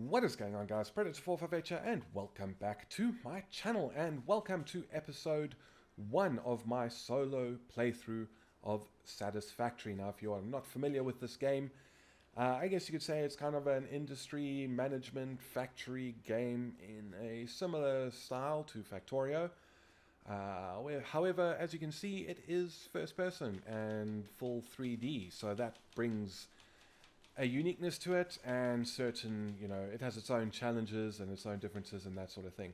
What is going on, guys? Predator458 here, and welcome back to my channel, and welcome to episode 1 of my solo playthrough of Satisfactory. Now, if you are not familiar with this game, I guess you could say it's kind of an industry management factory game in a similar style to Factorio. However, as you can see, it is first person and full 3D, so that brings a uniqueness to it, and certain, it has its own challenges and its own differences and that sort of thing.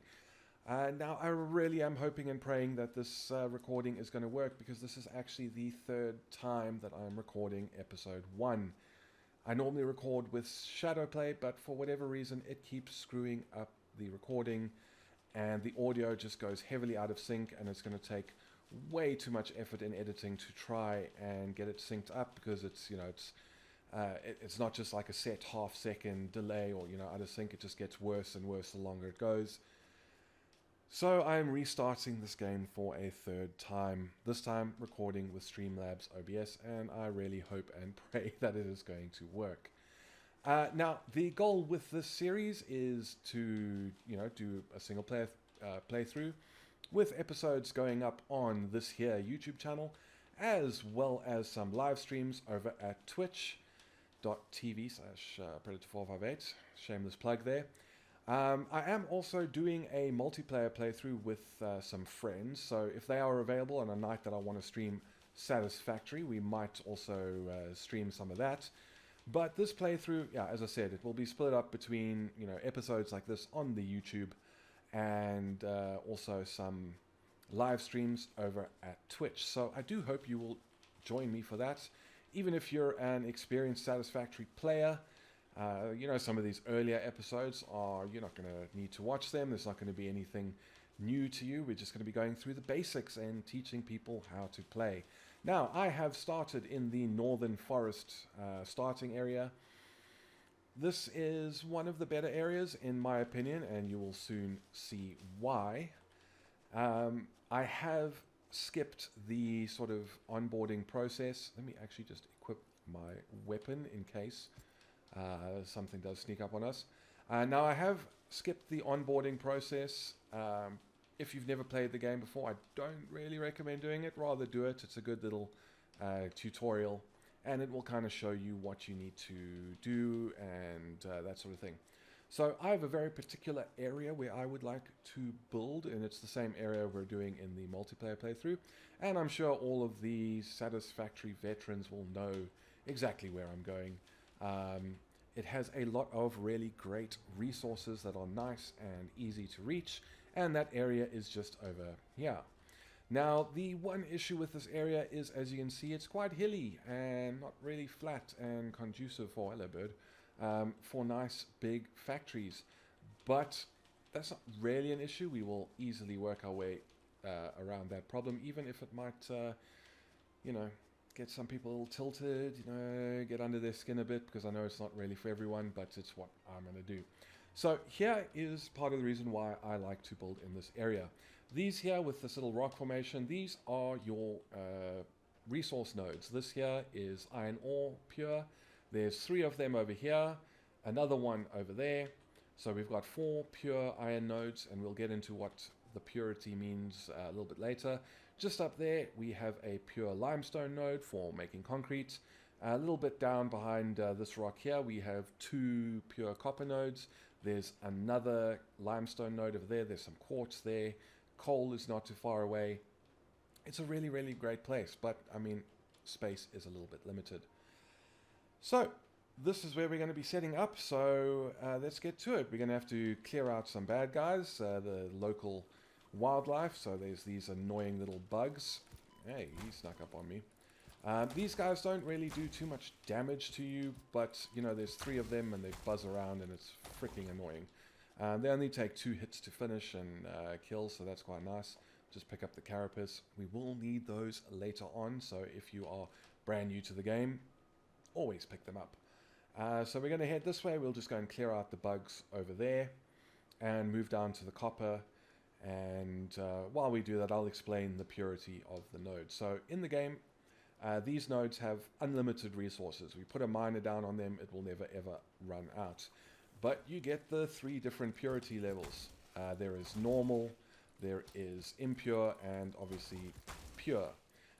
Now, I really am hoping and praying that this recording is going to work, because this is actually the third time that I'm recording episode 1. I normally record with Shadowplay, but for whatever reason, it keeps screwing up the recording, and the audio just goes heavily out of sync, and it's going to take way too much effort in editing to try and get it synced up, because it's not just like a set half-second delay or, out of sync. It just gets worse and worse the longer it goes. So I'm restarting this game for a third time, this time recording with Streamlabs OBS, and I really hope and pray that it is going to work. Now, the goal with this series is to, do a single player playthrough, with episodes going up on this here YouTube channel, as well as some live streams over at twitch.tv/Predator458. Shameless plug there. I am also doing a multiplayer playthrough with some friends, so if they are available on a night that I want to stream Satisfactory, we might also stream some of that. But this playthrough, yeah, as I said, it will be split up between, episodes like this on the YouTube, and also some live streams over at Twitch. So I do hope you will join me for that. Even if you're an experienced Satisfactory player, some of these earlier episodes you're not going to need to watch them. There's not going to be anything new to you. We're just going to be going through the basics and teaching people how to play. Now, I have started in the Northern Forest starting area. This is one of the better areas, in my opinion, and you will soon see why. I have skipped the sort of onboarding process. Let me actually just equip my weapon in case something does sneak up on us. Now, I have skipped the onboarding process. If you've never played the game before, I don't really recommend doing it. Rather do it. It's a good little tutorial, and it will kind of show you what you need to do and that sort of thing. So I have a very particular area where I would like to build, and it's the same area we're doing in the multiplayer playthrough. And I'm sure all of the Satisfactory veterans will know exactly where I'm going. It has a lot of really great resources that are nice and easy to reach, and that area is just over here. Now, the one issue with this area is, as you can see, it's quite hilly and not really flat and conducive for, hello bird, for nice big factories. But that's not really an issue. We will easily work our way around that problem, even if it might, get some people tilted, get under their skin a bit, because I know it's not really for everyone, but it's what I'm going to do. So here is part of the reason why I like to build in this area. These here with this little rock formation, these are your resource nodes. This here is iron ore pure. There's 3 of them over here, another one over there. So we've got 4 pure iron nodes, and we'll get into what the purity means a little bit later. Just up there, we have a pure limestone node for making concrete. A little bit down behind this rock here, we have 2 pure copper nodes. There's another limestone node over there. There's some quartz there. Coal is not too far away. It's a really, really great place, but, I mean, space is a little bit limited. So, this is where we're going to be setting up, so let's get to it. We're going to have to clear out some bad guys, the local wildlife. So there's these annoying little bugs. Hey, he snuck up on me. These guys don't really do too much damage to you, but, there's 3 of them, and they buzz around, and it's freaking annoying. They only take 2 hits to finish and kill, so that's quite nice. Just pick up the carapace. We will need those later on, so if you are brand new to the game, always pick them up. So we're going to head this way. We'll just go and clear out the bugs over there and move down to the copper. And while we do that, I'll explain the purity of the nodes. So in the game, these nodes have unlimited resources. We put a miner down on them, it will never ever run out. but you get the 3 different purity levels. There is normal, there is impure, and obviously pure.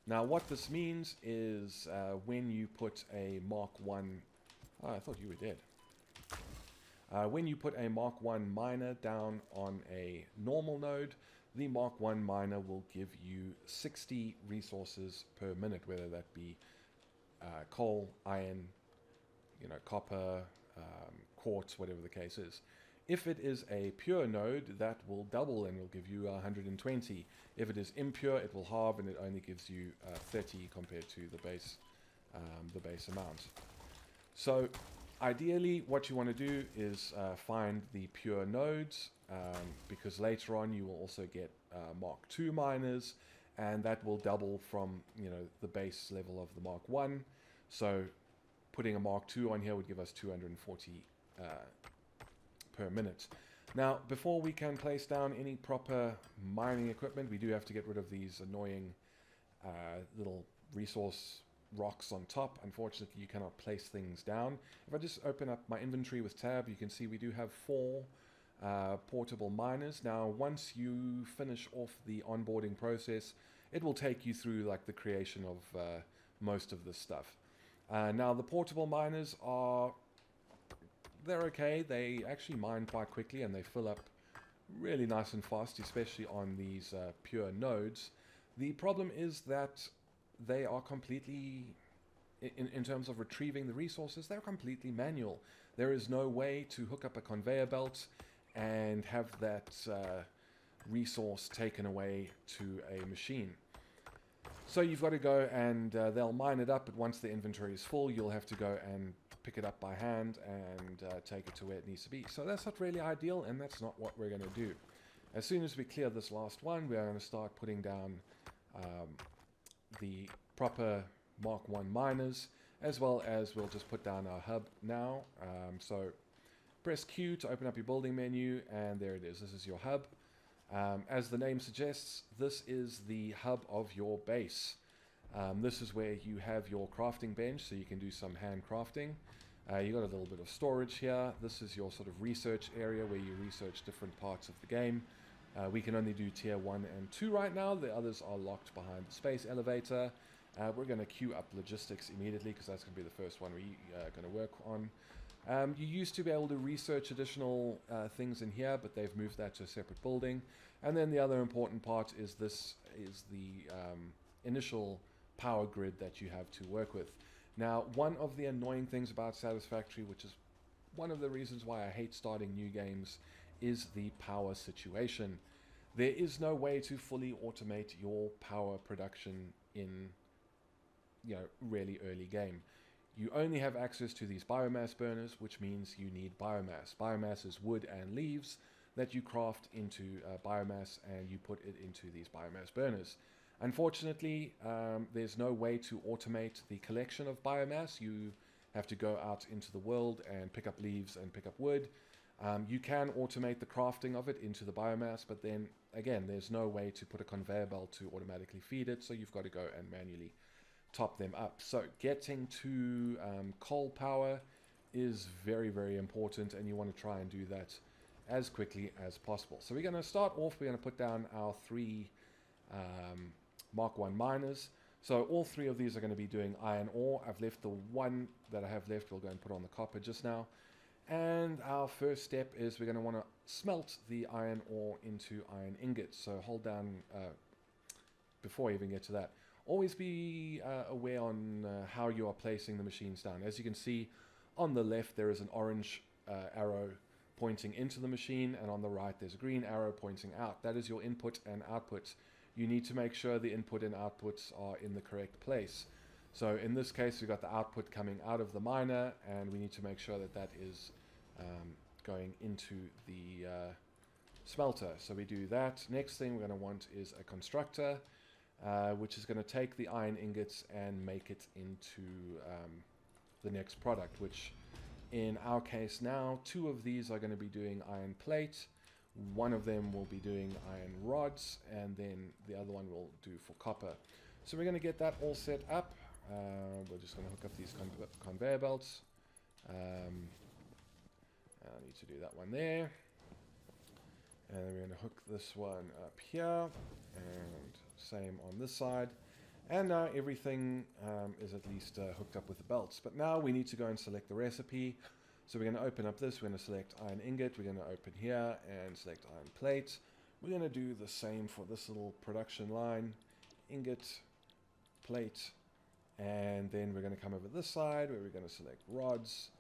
Now what this means is when you put a Mark 1... Oh, I thought you were dead. When you put a Mark 1 miner down on a normal node, the Mark 1 miner will give you 60 resources per minute, whether that be coal, iron, copper, quartz, whatever the case is. If it is a pure node, that will double and will give you 120. If it is impure, it will halve and it only gives you 30 compared to the base amount. So ideally, what you want to do is find the pure nodes, because later on you will also get Mark II miners, and that will double from the base level of the Mark I. So putting a Mark II on here would give us 240 per minute. Now, before we can place down any proper mining equipment, we do have to get rid of these annoying little resource rocks on top. Unfortunately, you cannot place things down. If I just open up my inventory with tab, you can see we do have 4 portable miners. Now, once you finish off the onboarding process, it will take you through like the creation of most of this stuff. Now, the portable miners they're okay. They actually mine quite quickly and they fill up really nice and fast, especially on these pure nodes. The problem is that they are completely, in terms of retrieving the resources, they're completely manual. There is no way to hook up a conveyor belt and have that resource taken away to a machine. So you've got to go and they'll mine it up, but once the inventory is full, you'll have to go and pick it up by hand and take it to where it needs to be. So that's not really ideal, and that's not what we're going to do. As soon as we clear this last one, we're going to start putting down the proper Mark I miners, as well as we'll just put down our hub now. So press Q to open up your building menu, and there it is. This is your hub. As the name suggests, this is the hub of your base. This is where you have your crafting bench, so you can do some hand crafting. You got a little bit of storage here. This is your sort of research area where you research different parts of the game. We can only do tier 1 and 2 right now. The others are locked behind the space elevator. We're going to queue up logistics immediately because that's going to be the first one we're going to work on. You used to be able to research additional things in here, but they've moved that to a separate building. And then the other important part is this is the initial power grid that you have to work with. Now, one of the annoying things about Satisfactory, which is one of the reasons why I hate starting new games, is the power situation. There is no way to fully automate your power production in really early game. You only have access to these biomass burners, which means you need biomass. Biomass is wood and leaves that you craft into biomass, and you put it into these biomass burners. Unfortunately, there's no way to automate the collection of biomass. You have to go out into the world and pick up leaves and pick up wood. You can automate the crafting of it into the biomass, but then again, there's no way to put a conveyor belt to automatically feed it, so you've got to go and manually top them up. So getting to coal power is very, very important, and you want to try and do that as quickly as possible. So we're going to start off, we're going to put down our 3 Mark I miners. So all 3 of these are going to be doing iron ore. I've left the one that I have left. We'll go and put on the copper just now. And our first step is we're going to want to smelt the iron ore into iron ingots. So hold down, before I even get to that, always be aware on how you are placing the machines down. As you can see, on the left there is an orange arrow pointing into the machine, and on the right there's a green arrow pointing out. That is your input and output. You need to make sure the input and outputs are in the correct place. So in this case, we've got the output coming out of the miner, and we need to make sure that that is going into the smelter. So we do that. Next thing we're going to want is a constructor, which is going to take the iron ingots and make it into the next product, which in our case now, 2 of these are going to be doing iron plate. One of them will be doing iron rods, and then the other one will do for copper. So we're going to get that all set up. We're just going to hook up these conveyor belts. I need need to do that one there. And then we're going to hook this one up here, and same on this side. And now everything is at least hooked up with the belts. But now we need to go and select the recipe. So we're going to open up this, we're going to select iron ingot, we're going to open here and select iron plate. We're going to do the same for this little production line, ingot, plate, and then we're going to come over this side where we're going to select rods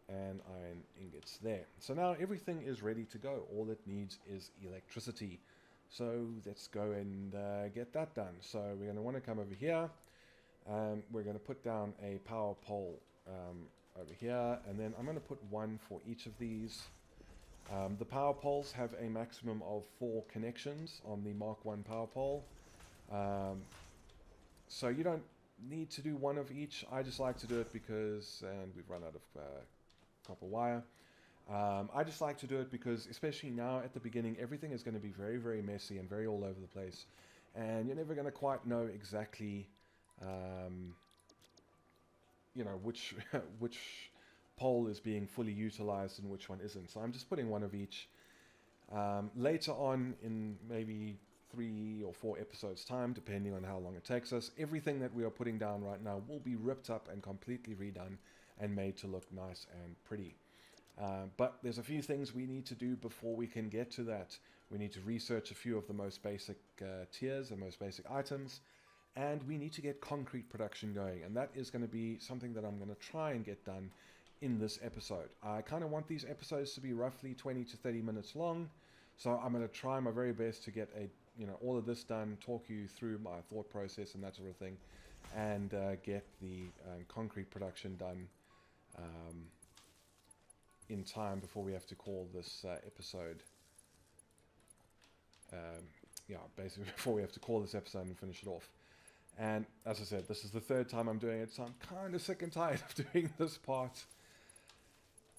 and iron ingots there. So now everything is ready to go. All it needs is electricity. So let's go and get that done. So we're going to want to come over here. We're going to put down a power pole over here, and then I'm going to put one for each of these. The power poles have a maximum of 4 connections on the Mark 1 power pole. So you don't need to do one of each. I just like to do it because, and we've run out of copper wire. I just like to do it because, especially now at the beginning, everything is going to be very, very messy and very all over the place. And you're never going to quite know exactly, you know, which pole is being fully utilized and which one isn't. So I'm just putting one of each. Later on, in maybe 3 or 4 episodes time, depending on how long it takes us, everything that we are putting down right now will be ripped up and completely redone and made to look nice and pretty. But there's a few things we need to do before we can get to that. We need to research a few of the most basic tiers and most basic items, and we need to get concrete production going, and that is going to be something that I'm going to try and get done in this episode. I kind of want these episodes to be roughly 20 to 30 minutes long, so I'm going to try my very best to get all of this done, talk you through my thought process and that sort of thing, and get the concrete production done in time before we have to call this episode. Basically before we have to call this episode and finish it off. And as I said, this is the 3rd time I'm doing it, so I'm kind of sick and tired of doing this part.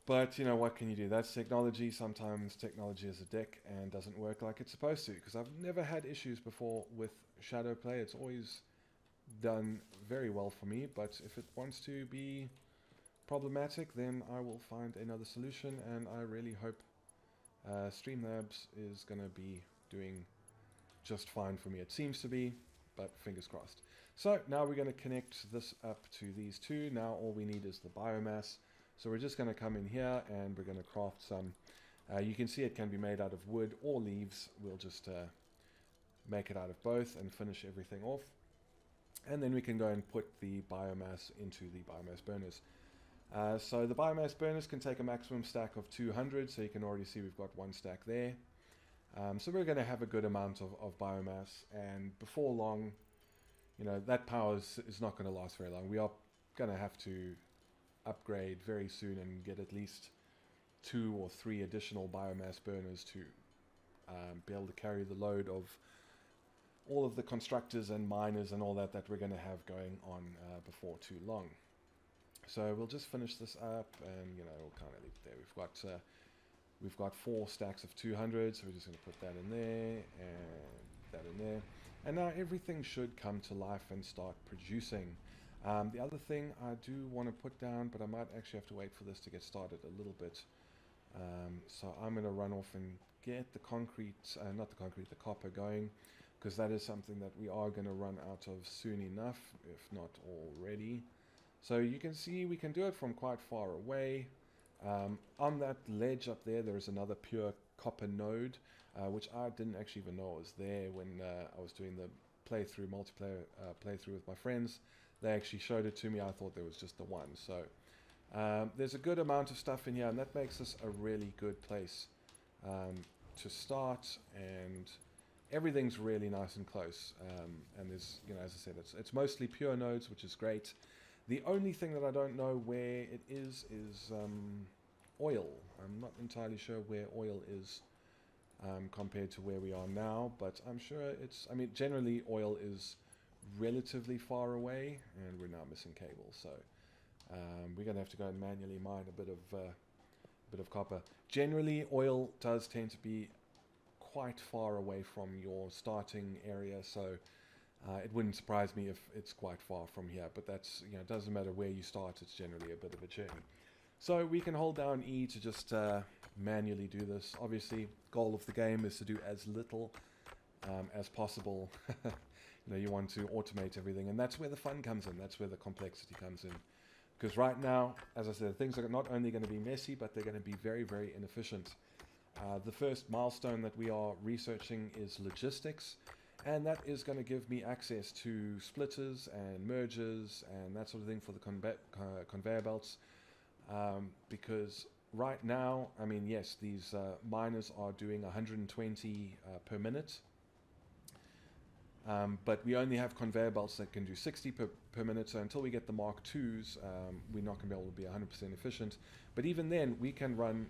But, you know, what can you do? That's technology. Sometimes technology is a dick and doesn't work like it's supposed to, because I've never had issues before with shadow play. It's always done very well for me, but if it wants to be problematic, then I will find another solution, and I really hope Streamlabs is going to be doing just fine for me. It seems to be, but fingers crossed. So now we're going to connect this up to these two. Now all we need is the biomass. So we're just going to come in here and we're going to craft some. You can see it can be made out of wood or leaves. We'll just make it out of both and finish everything off. And then we can go and put the biomass into the biomass burners. So the biomass burners can take a maximum stack of 200. So you can already see we've got 1 stack there. So we're going to have a good amount of biomass, and before long, you know, that power is not going to last very long. We are going to have to upgrade very soon and get at least 2 or 3 additional biomass burners to be able to carry the load of all of the constructors and miners and all that we're going to have going on before too long. So we'll just finish this up, and you know, we'll kind of leave it there. We've got 4 stacks of 200, so we're just going to put that in there and that in there. And now everything should come to life and start producing. The other thing I do want to put down, but I might actually have to wait for this to get started a little bit. So I'm going to run off and get the the copper going, because that is something that we are going to run out of soon enough, if not already. So you can see we can do it from quite far away. On that ledge up there is another pure copper node, which I didn't actually even know was there when I was doing the multiplayer playthrough with my friends. They actually showed it to me. I thought there was just the one. So there's a good amount of stuff in here, and that makes this a really good place to start, and everything's really nice and close. And there's, you know, as I said, it's mostly pure nodes, which is great. The only thing that I don't know where it is oil. I'm not entirely sure where oil is compared to where we are now, but I'm sure I mean, generally oil is relatively far away, and we're now missing cables. So we're going to have to go and manually mine a bit of copper. Generally, oil does tend to be quite far away from your starting area, so it wouldn't surprise me if it's quite far from here, but that's, you know, it doesn't matter where you start, it's generally a bit of a journey. So we can hold down E to just manually do this. Obviously, goal of the game is to do as little as possible. You know, you want to automate everything, and that's where the fun comes in. That's where the complexity comes in. Because right now, as I said, things are not only going to be messy, but they're going to be very, very inefficient. The first milestone that we are researching is logistics, and that is going to give me access to splitters and mergers and that sort of thing for the conveyor belts. Because right now, I mean, yes, these miners are doing 120 per minute, but we only have conveyor belts that can do 60 per minute, so until we get the Mark IIs, we're not going to be able to be 100% efficient. But even then, we can run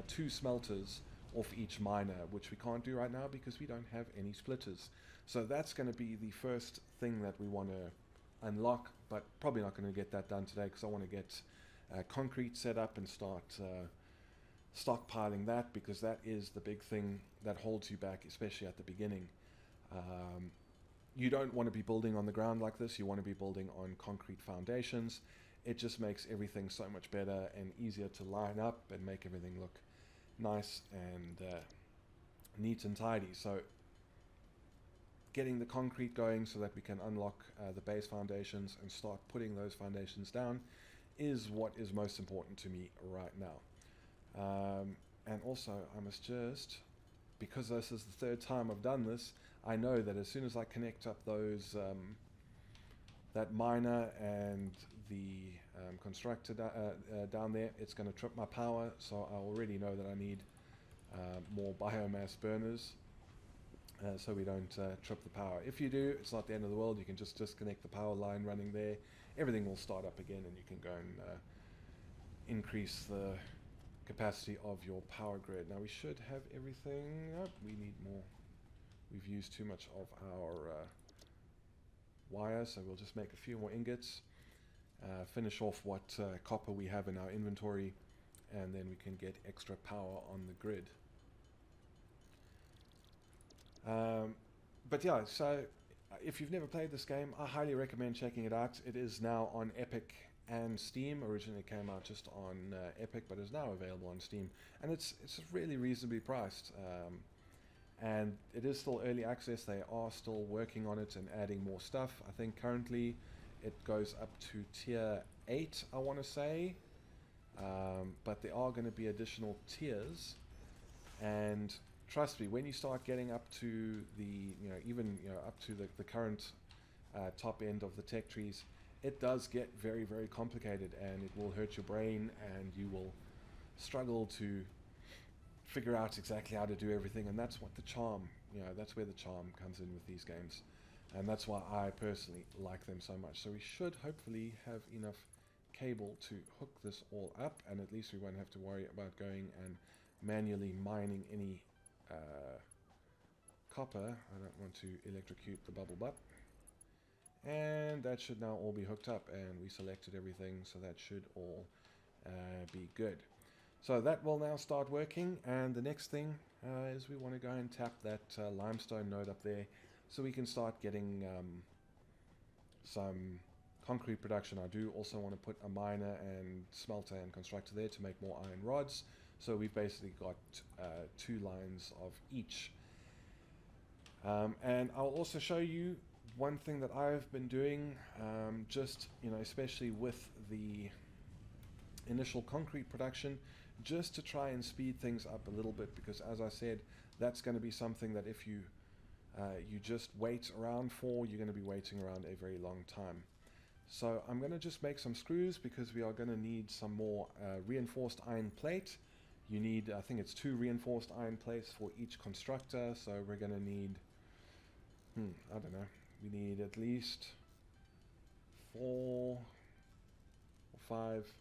2 smelters off each miner, which we can't do right now because we don't have any splitters. So that's going to be the first thing that we want to unlock, but probably not going to get that done today because I want to get concrete set up and start stockpiling that, because that is the big thing that holds you back, especially at the beginning. You don't want to be building on the ground like this. You want to be building on concrete foundations. It just makes everything so much better and easier to line up and make everything look nice and neat and tidy. So getting the concrete going so that we can unlock the base foundations and start putting those foundations down is what is most important to me right now. And also, I must just, because this is the 3rd time I've done this, I know that as soon as I connect up those that miner and the constructor down there, it's going to trip my power, so I already know that I need more biomass burners so we don't trip the power. If you do, it's not the end of the world. You can just disconnect the power line running there. Everything will start up again, and you can go and increase the capacity of your power grid. Now we should have everything. Oh, we need more. We've used too much of our wire, so we'll just make a few more ingots, finish off what copper we have in our inventory, and then we can get extra power on the grid. But yeah, so if you've never played this game, I highly recommend checking it out. It is now on Epic and Steam. Originally it came out just on Epic, but is now available on Steam, and it's really reasonably priced. And it is still early access. They are still working on it and adding more stuff. I think currently it goes up to tier 8, I want to say. But there are going to be additional tiers. And trust me, when you start getting up to the, up to the current top end of the tech trees, it does get very, very complicated, and it will hurt your brain, and you will struggle to figure out exactly how to do everything. And that's what the charm, that's where the charm comes in with these games, and that's why I personally like them so much. So we should hopefully have enough cable to hook this all up, and at least we won't have to worry about going and manually mining any copper. I don't want to electrocute the bubble butt. And that should now all be hooked up, and we selected everything, so that should all be good. So that will now start working, and the next thing is we want to go and tap that limestone node up there so we can start getting some concrete production. I do also want to put a miner and smelter and constructor there to make more iron rods. So we've basically got 2 lines of each. And I'll also show you one thing that I've been doing, especially with the initial concrete production, just to try and speed things up a little bit, because as I said, that's going to be something that if you just wait around for, you're going to be waiting around a very long time. So I'm going to just make some screws, because we are going to need some more reinforced iron plate. You need, I think it's 2 reinforced iron plates for each constructor, so we're going to need, I don't know, we need at least 4 or 5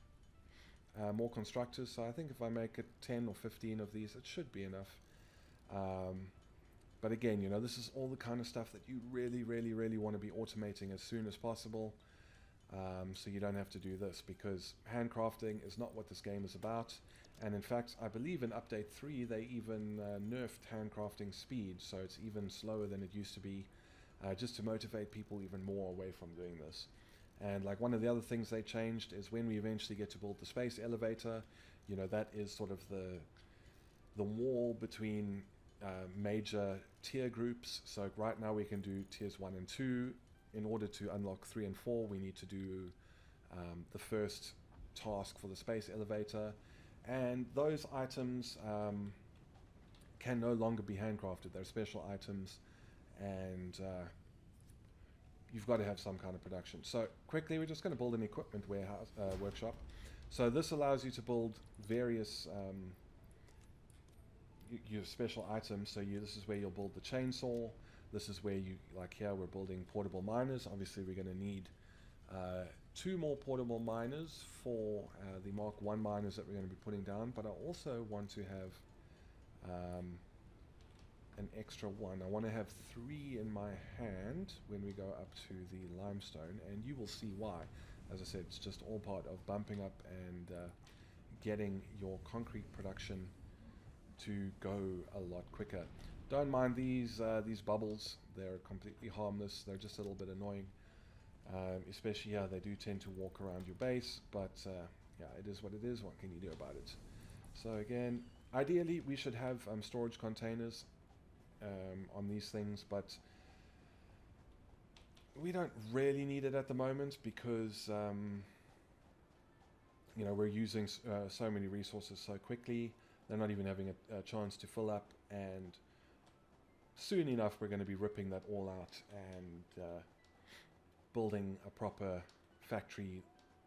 more constructors. So I think if I make it 10 or 15 of these, it should be enough. But again, this is all the kind of stuff that you really, really, really want to be automating as soon as possible, so you don't have to do this, because handcrafting is not what this game is about. And in fact, I believe in update 3 they even nerfed handcrafting speed, so it's even slower than it used to be, just to motivate people even more away from doing this. And like one of the other things they changed is when we eventually get to build the space elevator, that is sort of the wall between major tier groups. So right now we can do tiers 1 and 2. In order to unlock 3 and 4, we need to do the first task for the space elevator, and those items can no longer be handcrafted. They're special items, and you've got to have some kind of production. So quickly, we're just going to build an equipment warehouse workshop. So this allows you to build various your special items. So this is where you'll build the chainsaw. This is where you, like here, we're building portable miners. Obviously, we're going to need 2 more portable miners for the Mark I miners that we're going to be putting down. But I also want to have an extra one. I want to have 3 in my hand when we go up to the limestone, and you will see why. As I said, it's just all part of bumping up and getting your concrete production to go a lot quicker. Don't mind these bubbles. They're completely harmless. They're just a little bit annoying. Especially, yeah, they do tend to walk around your base, but yeah, it is what it is. What can you do about it? So again, ideally, we should have storage containers on these things, but we don't really need it at the moment because you know, we're using so many resources so quickly. They're not even having a chance to fill up, and soon enough we're going to be ripping that all out and building a proper factory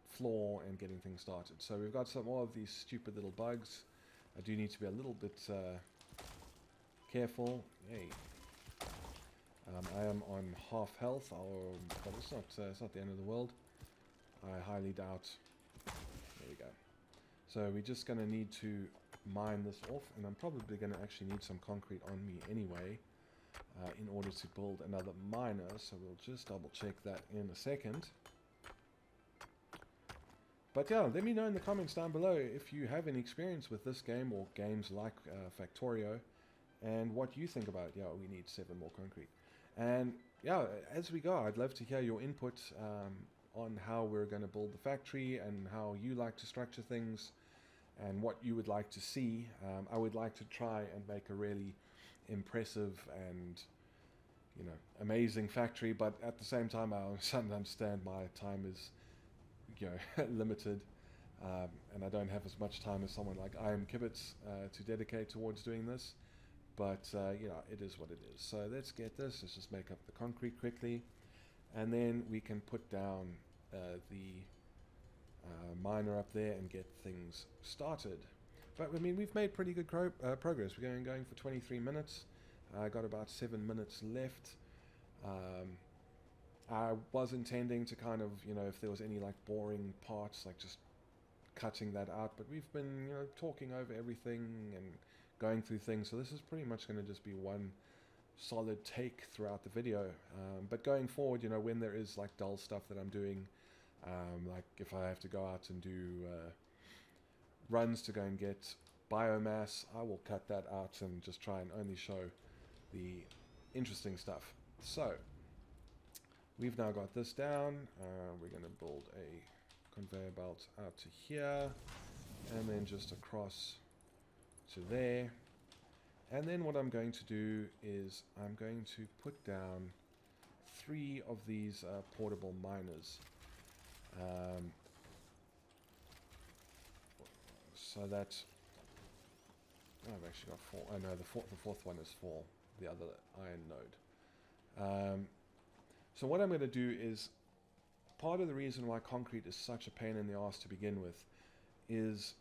floor and getting things started. So we've got some more of these stupid little bugs. I do need to be a little bit careful. Hey, I am on half health, but it's not the end of the world. I highly doubt. There we go. So we're just going to need to mine this off, and I'm probably going to actually need some concrete on me anyway in order to build another miner, so we'll just double check that in a second. But yeah, let me know in the comments down below if you have any experience with this game or games like Factorio, and what you think about it. Yeah, we need 7 more concrete. And yeah, as we go, I'd love to hear your input on how we're going to build the factory and how you like to structure things and what you would like to see. I would like to try and make a really impressive and, you know, amazing factory, but at the same time I understand my time is, you know, limited, and I don't have as much time as someone like I am Kibitz to dedicate towards doing this. But you know, it is what it is. So let's get this. Let's just make up the concrete quickly, and then we can put down the miner up there and get things started. But I mean, we've made pretty good progress. We're going for 23 minutes. I got about 7 minutes left. I was intending to kind of, you know, if there was any like boring parts, like just cutting that out. But we've been, you know, talking over everything and going through things, so this is pretty much going to just be one solid take throughout the video. But going forward, you know, when there is like dull stuff that I'm doing, like if I have to go out and do runs to go and get biomass, I will cut that out and just try and only show the interesting stuff. So we've now got this down. We're going to build a conveyor belt out to here, and then just across to there. And then what I'm going to do is I'm going to put down 3 of these portable miners. So that I've actually got 4. Oh no, the fourth one is for the other iron node. So what I'm going to do is, part of the reason why concrete is such a pain in the ass to begin with is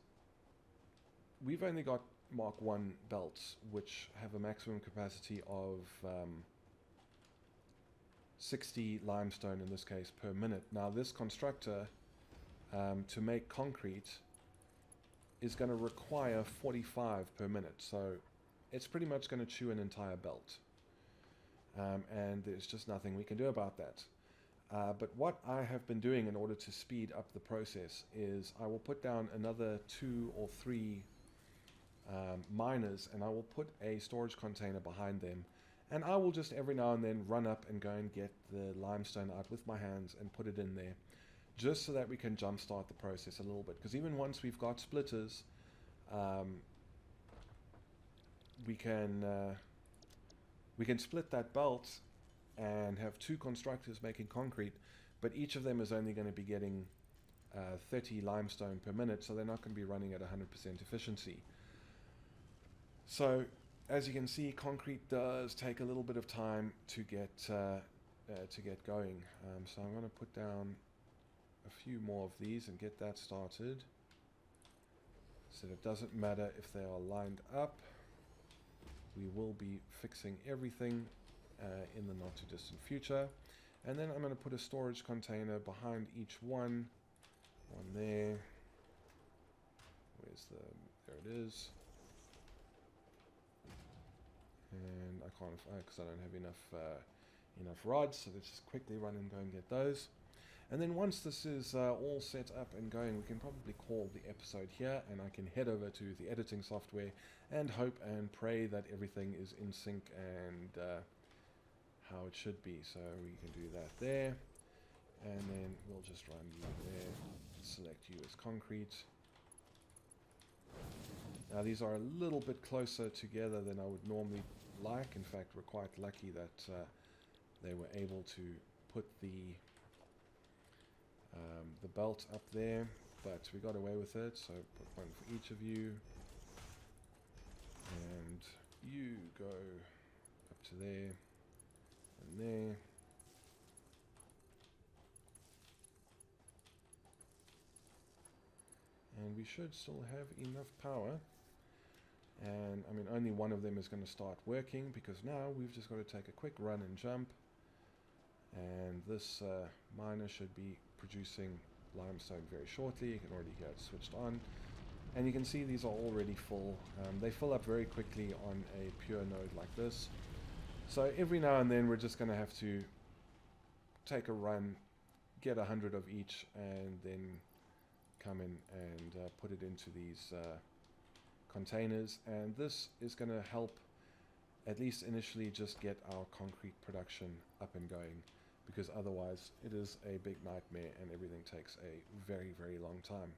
we've only got Mark I belts, which have a maximum capacity of 60 limestone in this case per minute. Now this constructor, to make concrete, is going to require 45 per minute, so it's pretty much going to chew an entire belt, and there's just nothing we can do about that. But what I have been doing in order to speed up the process is I will put down another 2 or 3 miners, and I will put a storage container behind them, and I will just every now and then run up and go and get the limestone out with my hands and put it in there, just so that we can jumpstart the process a little bit. Because even once we've got splitters, we can split that belt and have 2 constructors making concrete, but each of them is only going to be getting 30 limestone per minute, so they're not going to be running at 100% efficiency. So as you can see, concrete does take a little bit of time to get going. So I'm going to put down a few more of these and get that started. So it doesn't matter if they are lined up. We will be fixing everything in the not too distant future. And then I'm going to put a storage container behind each one. One there. Where's the... there it is. And I can't, because I don't have enough rods, so let's just quickly run and go and get those. And then once this is all set up and going, we can probably call the episode here, and I can head over to the editing software and hope and pray that everything is in sync and how it should be. So we can do that there, and then we'll just run you there, select you as concrete. Now these are a little bit closer together than I would normally like. In fact, we're quite lucky that they were able to put the belt up there, but we got away with it. So put one for each of you, and you go up to there and there. And we should still have enough power. And I mean, only one of them is going to start working, because now we've just got to take a quick run and jump, and this miner should be producing limestone very shortly. You can already hear it switched on, and you can see these are already full. They fill up very quickly on a pure node like this. So every now and then we're just going to have to take a run, get 100 of each, and then come in and put it into these containers. And this is going to help, at least initially, just get our concrete production up and going, because otherwise it is a big nightmare and everything takes a very, very long time.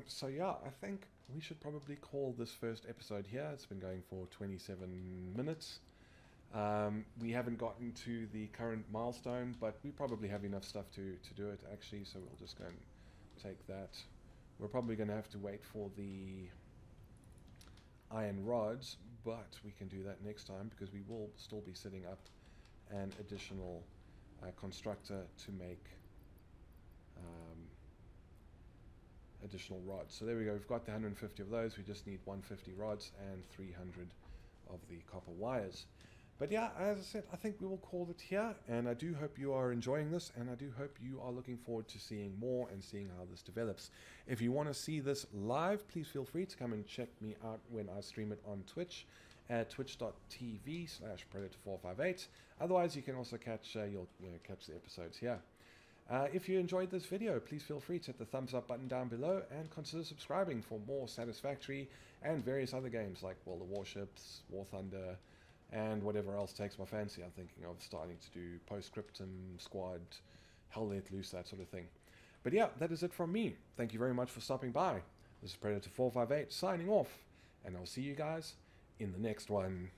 So yeah, I think we should probably call this first episode here. It's been going for 27 minutes. We haven't gotten to the current milestone, but we probably have enough stuff to do it actually, so we'll just go and take that. We're probably going to have to wait for the iron rods, but we can do that next time, because we will still be setting up an additional constructor to make additional rods. So there we go, we've got the 150 of those. We just need 150 rods and 300 of the copper wires. But yeah, as I said, I think we will call it here, and I do hope you are enjoying this, and I do hope you are looking forward to seeing more and seeing how this develops. If you want to see this live, please feel free to come and check me out when I stream it on Twitch at twitch.tv/predator458. Otherwise, you can also catch catch the episodes here. If you enjoyed this video, please feel free to hit the thumbs up button down below, and consider subscribing for more Satisfactory and various other games like World of Warships, War Thunder, and whatever else takes my fancy. I'm thinking of starting to do Postscriptum, Squad, Hell Let Loose, that sort of thing. But yeah, that is it from me. Thank you very much for stopping by. This is Predator458 signing off, and I'll see you guys in the next one.